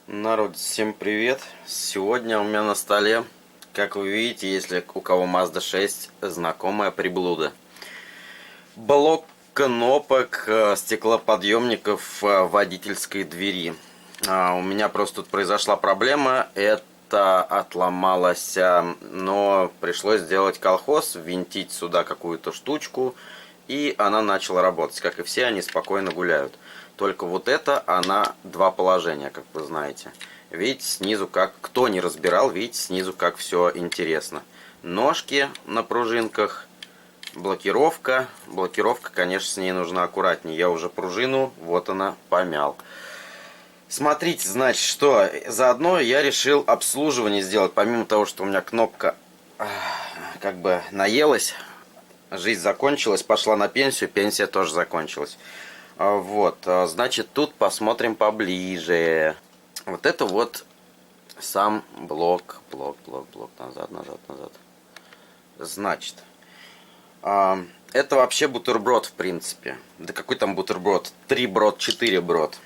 Народ, всем привет! Сегодня у меня на столе, как вы видите, если у кого Mazda 6, знакомая приблуда. Блок кнопок стеклоподъемников водительской двери. У меня просто тут произошла проблема, это отломалось, но пришлось сделать колхоз, винтить сюда какую-то штучку, и она начала работать. Как и все, они спокойно гуляют. Только вот это, она два положения, как вы знаете. Видите, снизу как, кто не разбирал, видите, снизу как все интересно. Ножки на пружинках, блокировка. Блокировка, конечно, с ней нужно аккуратнее. Я уже пружину, вот она, помял. Смотрите, значит, что заодно я решил обслуживание сделать. Помимо того, что у меня кнопка как бы наелась, жизнь закончилась, пошла на пенсию, пенсия тоже закончилась. Вот, значит, тут посмотрим поближе. Вот это вот сам блок, назад. Значит, это вообще бутерброд, в принципе. Да какой там бутерброд? 3 брод, 4 брод.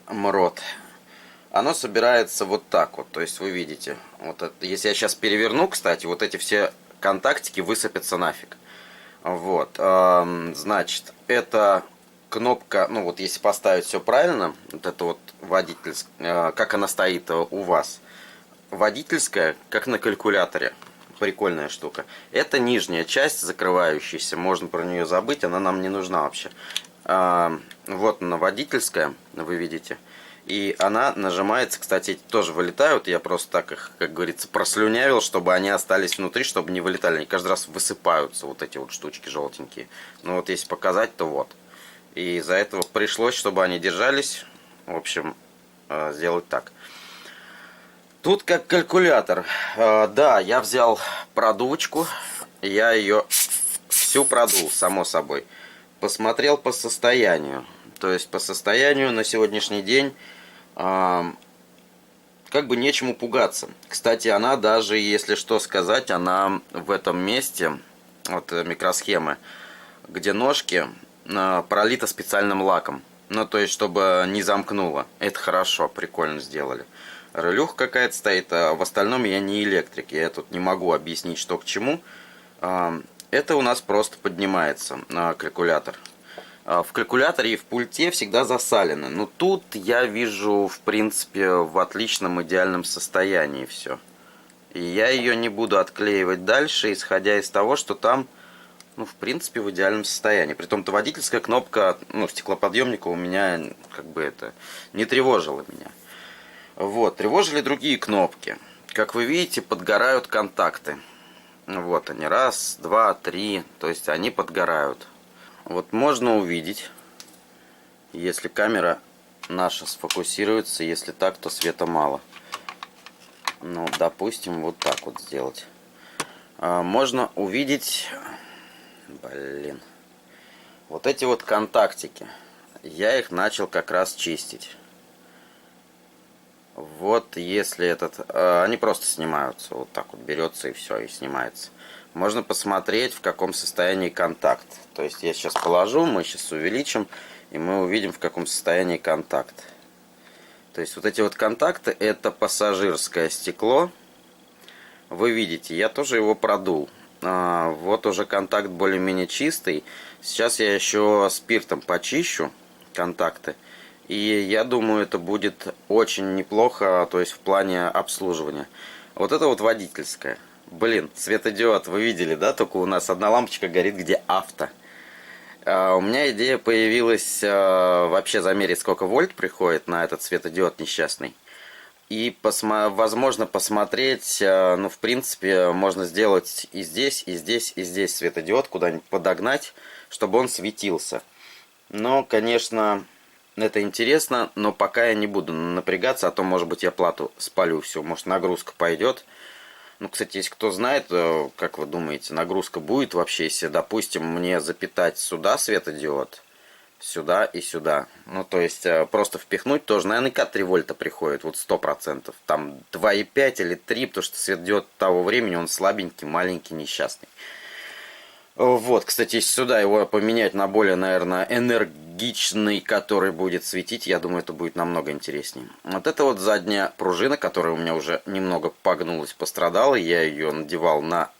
Мрот. Оно собирается вот так вот. То есть вы видите. Вот это, если я сейчас переверну, кстати, вот эти все контактики высыпятся нафиг. Вот. Значит, это кнопка, ну вот если поставить все правильно, вот это вот водительская, как она стоит у вас. Водительская, как на калькуляторе. Прикольная штука. Это нижняя часть, закрывающаяся. Можно про нее забыть, она нам не нужна вообще. Вот она, водительская, вы видите. И она нажимается, кстати, эти тоже вылетают. Я просто так их, как говорится, прослюнявил, чтобы они остались внутри, чтобы не вылетали. Они каждый раз высыпаются, вот эти вот штучки желтенькие. Ну вот если показать, то вот. И из-за этого пришлось, чтобы они держались, в общем, сделать так. Тут как калькулятор. Да, я взял продувочку, я ее всю продул, само собой. Посмотрел по состоянию. То есть по состоянию на сегодняшний день как бы нечему пугаться. Кстати, она даже, если что сказать, она в этом месте, вот микросхемы, где ножки, пролита специальным лаком. Ну, то есть, чтобы не замкнуло. Это хорошо, прикольно сделали. Релюха какая-то стоит, а в остальном я не электрик. Я тут не могу объяснить, что к чему. Это у нас просто поднимается калькулятор. В калькуляторе и в пульте всегда засалено. Но тут я вижу, в принципе, в отличном идеальном состоянии все. И я ее не буду отклеивать дальше, исходя из того, что там, ну, в принципе, в идеальном состоянии. Притом-то водительская кнопка, ну, стеклоподъемника у меня, как бы это, не тревожила меня. Вот, тревожили другие кнопки. Как вы видите, подгорают контакты. Вот они, раз, два, три, то есть они подгорают. Вот можно увидеть, если камера наша сфокусируется, если так, то света мало. Ну, допустим, вот так вот сделать. Можно увидеть, вот эти вот контактики. Я их начал как раз чистить. Вот если они просто снимаются, вот так вот берется и все, и снимается. Можно посмотреть, в каком состоянии контакт. То есть я сейчас положу, мы сейчас увеличим, и мы увидим, в каком состоянии контакт. То есть вот эти вот контакты, это пассажирское стекло. Вы видите, я тоже его продул. Вот уже контакт более-менее чистый. Сейчас я еще спиртом почищу контакты. И я думаю, это будет очень неплохо, то есть в плане обслуживания. Вот это вот водительская. Блин, светодиод, вы видели, да? Только у нас одна лампочка горит, где авто. У меня идея появилась вообще замерить, сколько вольт приходит на этот светодиод несчастный. И, возможно, посмотреть, ну, в принципе, можно сделать и здесь, и здесь, и здесь светодиод, куда-нибудь подогнать, чтобы он светился. Но, конечно, это интересно, но пока я не буду напрягаться, а то, может быть, я плату спалю всю, может, нагрузка пойдет. Ну, кстати, если кто знает, как вы думаете, нагрузка будет вообще, если, допустим, мне запитать сюда светодиод, сюда и сюда. Ну, то есть, просто впихнуть тоже, наверняка 3 вольта приходит, вот 100%. Там 2,5 или 3, потому что светодиод того времени, он слабенький, маленький, несчастный. Вот, кстати, если сюда его поменять на более, наверное, энергичный, который будет светить, я думаю, это будет намного интереснее. Вот это вот задняя пружина, которая у меня уже немного погнулась, пострадала. Я ее надевал на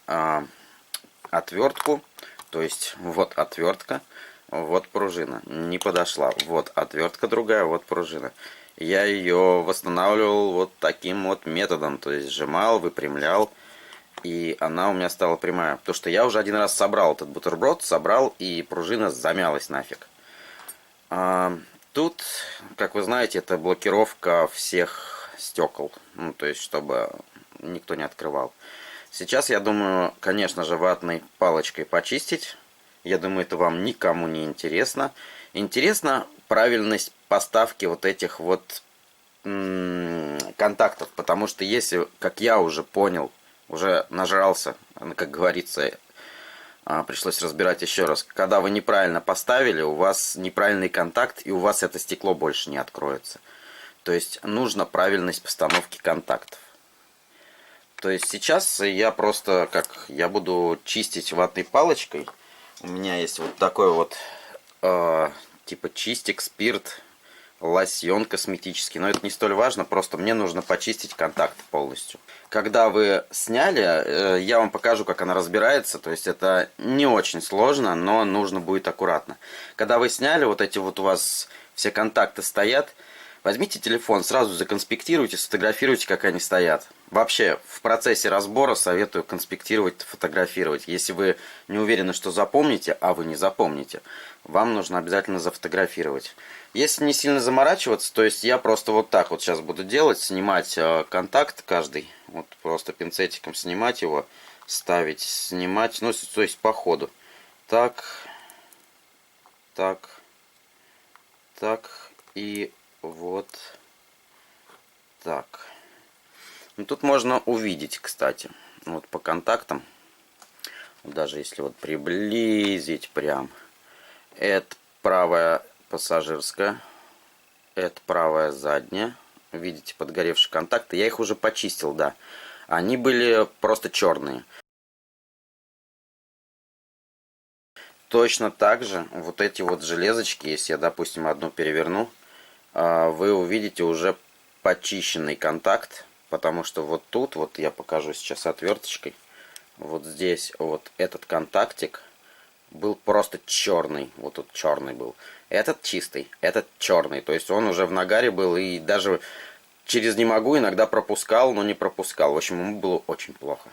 отвертку. То есть, вот отвертка, вот пружина. Не подошла. Вот отвертка другая, вот пружина. Я ее восстанавливал вот таким вот методом. То есть, сжимал, выпрямлял. И она у меня стала прямая. Потому что я уже один раз собрал этот бутерброд, собрал, и пружина замялась нафиг. Тут, как вы знаете, это блокировка всех стекол. Ну, то есть, чтобы никто не открывал. Сейчас, я думаю, конечно же, ватной палочкой почистить. Я думаю, это вам никому не интересно. Интересна правильность поставки вот этих вот контактов. Потому что если, как я уже понял, уже нажрался, как говорится, пришлось разбирать еще раз. Когда вы неправильно поставили, у вас неправильный контакт, и у вас это стекло больше не откроется. То есть нужна правильность постановки контактов. То есть сейчас я просто, я буду чистить ватной палочкой. У меня есть вот такой вот, типа чистик, спирт, лосьон косметический. Но это не столь важно, просто мне нужно почистить контакт полностью. Когда вы сняли, я вам покажу, как она разбирается. То есть это не очень сложно, но нужно будет аккуратно. Когда вы сняли, вот эти вот у вас все контакты стоят. Возьмите телефон, сразу законспектируйте, сфотографируйте, как они стоят. Вообще, в процессе разбора советую конспектировать, фотографировать. Если вы не уверены, что запомните, а вы не запомните, вам нужно обязательно зафотографировать. Если не сильно заморачиваться, то есть я просто вот так вот сейчас буду делать, снимать контакт каждый. Вот просто пинцетиком снимать его, ставить, снимать, ну, то есть по ходу. Так, так, так и... Вот так. Ну, тут можно увидеть, кстати, вот по контактам, даже если вот приблизить прям, это правая пассажирская, это правая задняя. Видите, подгоревшие контакты. Я их уже почистил, да. Они были просто черные. Точно так же вот эти вот железочки, если я, допустим, одну переверну, вы увидите уже почищенный контакт, потому что вот тут, вот я покажу сейчас отверточкой, вот здесь вот этот контактик был просто черный, вот тут черный был. Этот чистый, этот черный, то есть он уже в нагаре был, и даже через «не могу» иногда пропускал, но не пропускал. В общем, ему было очень плохо.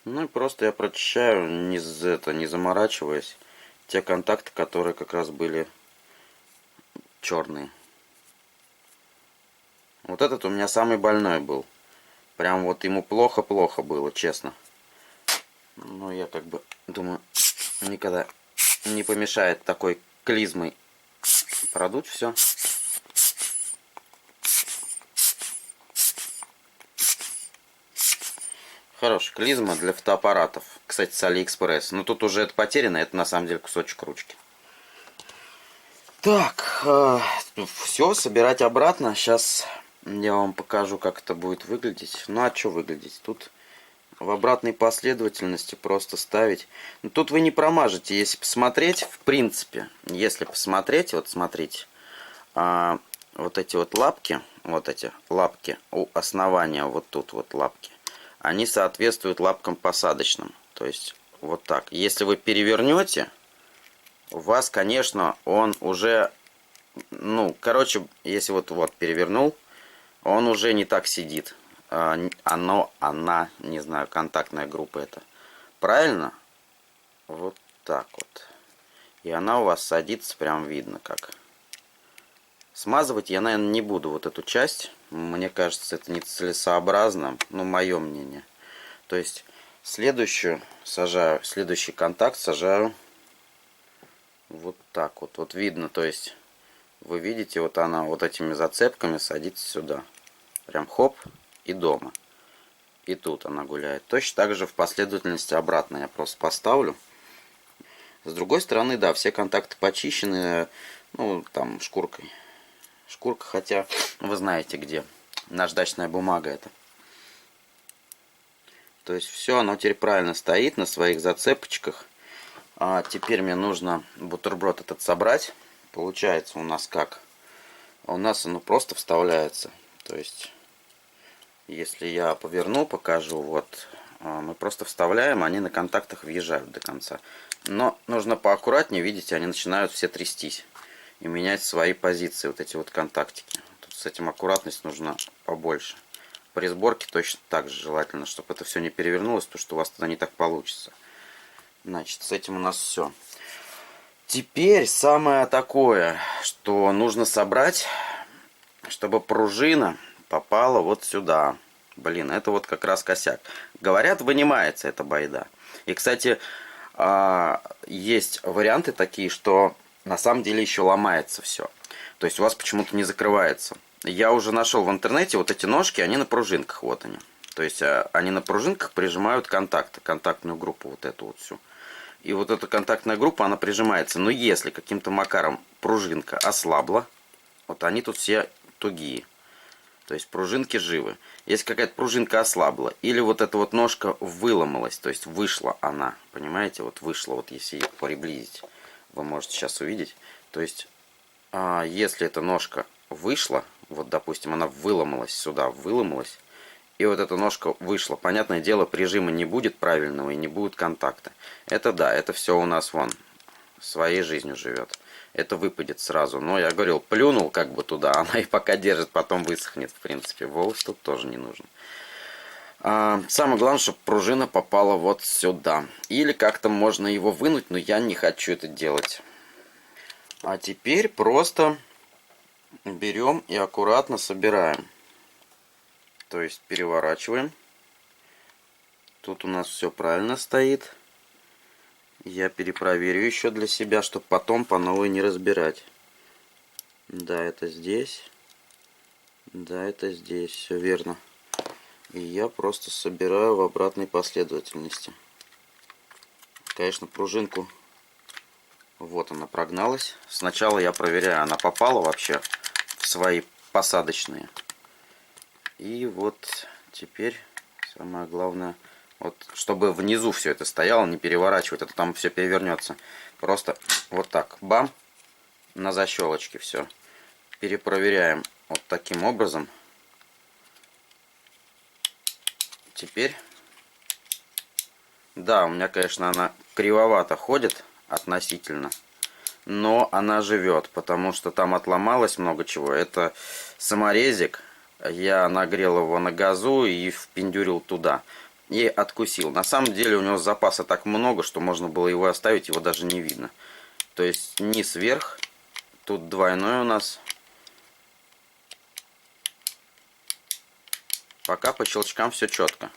Ну и просто я прочищаю, не заморачиваясь, те контакты, которые как раз были черные. Вот этот у меня самый больной был. Прям вот ему плохо-плохо было, честно. Но я как бы думаю, никогда не помешает такой клизмой продуть все. Хорошая клизма для фотоаппаратов. Кстати, с Алиэкспресс. Но тут уже это потеряно, это на самом деле кусочек ручки. Так, все, собирать обратно. Сейчас я вам покажу, как это будет выглядеть. Ну а что выглядеть? Тут в обратной последовательности просто ставить. Но тут вы не промажете. Если посмотреть, в принципе, если посмотреть, вот смотрите, вот эти вот лапки у основания, вот тут вот лапки, они соответствуют лапкам посадочным. То есть вот так. Если вы перевернете, у вас, конечно, он уже, ну, короче, если вот перевернул, он уже не так сидит. Она, не знаю, контактная группа это. Правильно? Вот так вот. И она у вас садится, прям видно как. Смазывать я, наверное, не буду вот эту часть. Мне кажется, это нецелесообразно. Ну, мое мнение. То есть, следующий контакт сажаю вот так вот. Вот видно, то есть, вы видите, вот она вот этими зацепками садится сюда. Прям хоп, и дома. И тут она гуляет. Точно так же в последовательности обратно я просто поставлю. С другой стороны, да, все контакты почищены, ну, там, шкуркой. Шкурка, хотя, вы знаете где. Наждачная бумага это. То есть все, оно теперь правильно стоит на своих зацепочках. А теперь мне нужно бутерброд этот собрать. Получается у нас как? У нас оно просто вставляется. То есть, если я поверну, покажу, вот, мы просто вставляем, они на контактах въезжают до конца. Но нужно поаккуратнее, видите, они начинают все трястись и менять свои позиции, вот эти вот контактики. Тут с этим аккуратность нужна побольше. При сборке точно так же желательно, чтобы это все не перевернулось, потому что у вас тогда не так получится. Значит, с этим у нас все. Теперь самое такое, что нужно собрать, чтобы пружина попала вот сюда. Блин, это вот как раз косяк. Говорят, вынимается эта байда. И, кстати, есть варианты такие, что на самом деле еще ломается все. То есть у вас почему-то не закрывается. Я уже нашел в интернете вот эти ножки, они на пружинках, вот они. То есть они на пружинках прижимают контакты, контактную группу вот эту вот всю. И вот эта контактная группа, она прижимается. Но если каким-то макаром пружинка ослабла, вот они тут все тугие. То есть пружинки живы. Если какая-то пружинка ослабла, или вот эта вот ножка выломалась, то есть вышла она, понимаете, вот вышла, вот если ее приблизить, вы можете сейчас увидеть. То есть, если эта ножка вышла, вот допустим, она выломалась сюда, выломалась, и вот эта ножка вышла, понятное дело, прижима не будет правильного и не будет контакта. Это да, это все у нас вон, своей жизнью живет. Это выпадет сразу. Но я говорил, плюнул как бы туда, она и пока держит, потом высохнет, в принципе. Волос тут тоже не нужен. Самое главное, чтобы пружина попала вот сюда. Или как-то можно его вынуть, но я не хочу это делать. А теперь просто берем и аккуратно собираем. То есть переворачиваем. Тут у нас все правильно стоит. Я перепроверю еще для себя, чтобы потом по новой не разбирать. Да, это здесь. Да, это здесь. Все верно. И я просто собираю в обратной последовательности. Конечно, пружинку... Вот она прогналась. Сначала я проверяю, она попала вообще в свои посадочные. И вот теперь самое главное... Вот, чтобы внизу все это стояло, не переворачивать, это там все перевернется. Просто вот так, бам, на защелочке все. Перепроверяем вот таким образом. Теперь, да, у меня, конечно, она кривовато ходит относительно, но она живет, потому что там отломалось много чего. Это саморезик, я нагрел его на газу и впендюрил туда. И откусил. На самом деле у него запаса так много, что можно было его оставить, его даже не видно. То есть низ вверх. Тут двойной у нас. Пока по щелчкам все четко.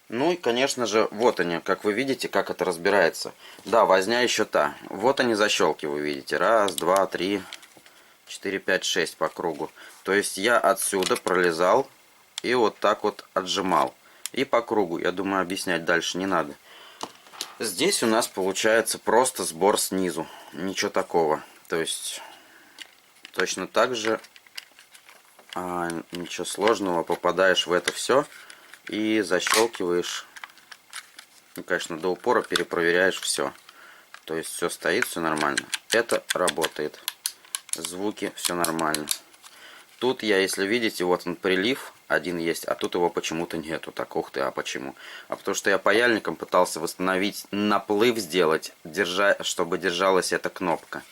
Ну и, конечно же, вот они, как вы видите, как это разбирается. Да, возня еще та. Вот они защелки, вы видите. Раз, два, три, 4, 5, 6 по кругу. То есть я отсюда пролезал и вот так вот отжимал. И по кругу, я думаю, объяснять дальше не надо. Здесь у нас получается просто сбор снизу. Ничего такого. То есть, точно так же, ничего сложного, попадаешь в это все и защелкиваешь. Ну, конечно, до упора перепроверяешь все. То есть, все стоит, все нормально. Это работает. Звуки, все нормально. Тут я, если видите, вот он прилив один есть, а тут его почему-то нету. Так, ух ты, а почему? А потому что я паяльником пытался восстановить, наплыв сделать, чтобы держалась эта кнопка.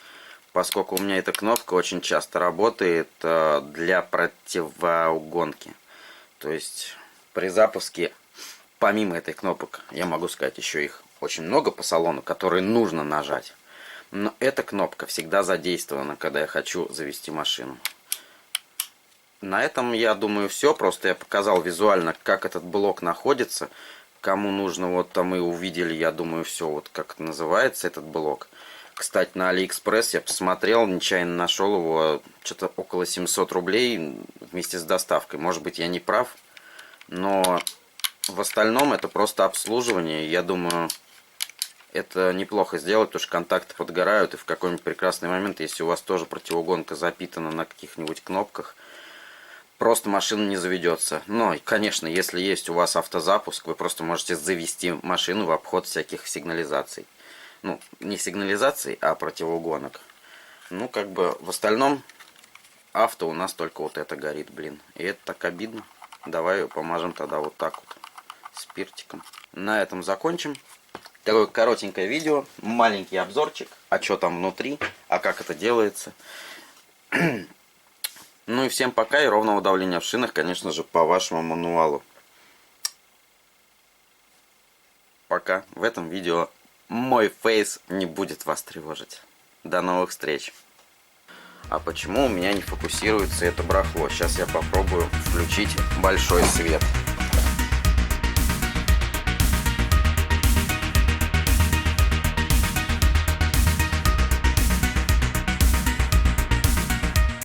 Поскольку у меня эта кнопка очень часто работает для противоугонки. То есть при запуске, помимо этой кнопок, я могу сказать, еще их очень много по салону, которые нужно нажать. Но эта кнопка всегда задействована, когда я хочу завести машину. На этом, я думаю, все. Просто я показал визуально, как этот блок находится. Кому нужно, вот там и увидели, я думаю, все, вот как это называется, этот блок. Кстати, на Алиэкспресс я посмотрел, нечаянно нашел его, что-то около 700 рублей вместе с доставкой. Может быть, я не прав, но в остальном это просто обслуживание. Я думаю, это неплохо сделать, потому что контакты подгорают, и в какой-нибудь прекрасный момент, если у вас тоже противоугонка запитана на каких-нибудь кнопках, просто машина не заведется. Но, конечно, если есть у вас автозапуск, вы просто можете завести машину в обход всяких сигнализаций. Ну, не сигнализаций, а противоугонок. Ну, как бы, в остальном, авто у нас только вот это горит, блин. И это так обидно. Давай помажем тогда вот так вот, спиртиком. На этом закончим. Такое коротенькое видео, маленький обзорчик, а что там внутри, а как это делается. Ну и всем пока, и ровного давления в шинах, конечно же, по вашему мануалу. Пока. В этом видео мой фейс не будет вас тревожить. До новых встреч. А почему у меня не фокусируется это барахло? Сейчас я попробую включить большой свет.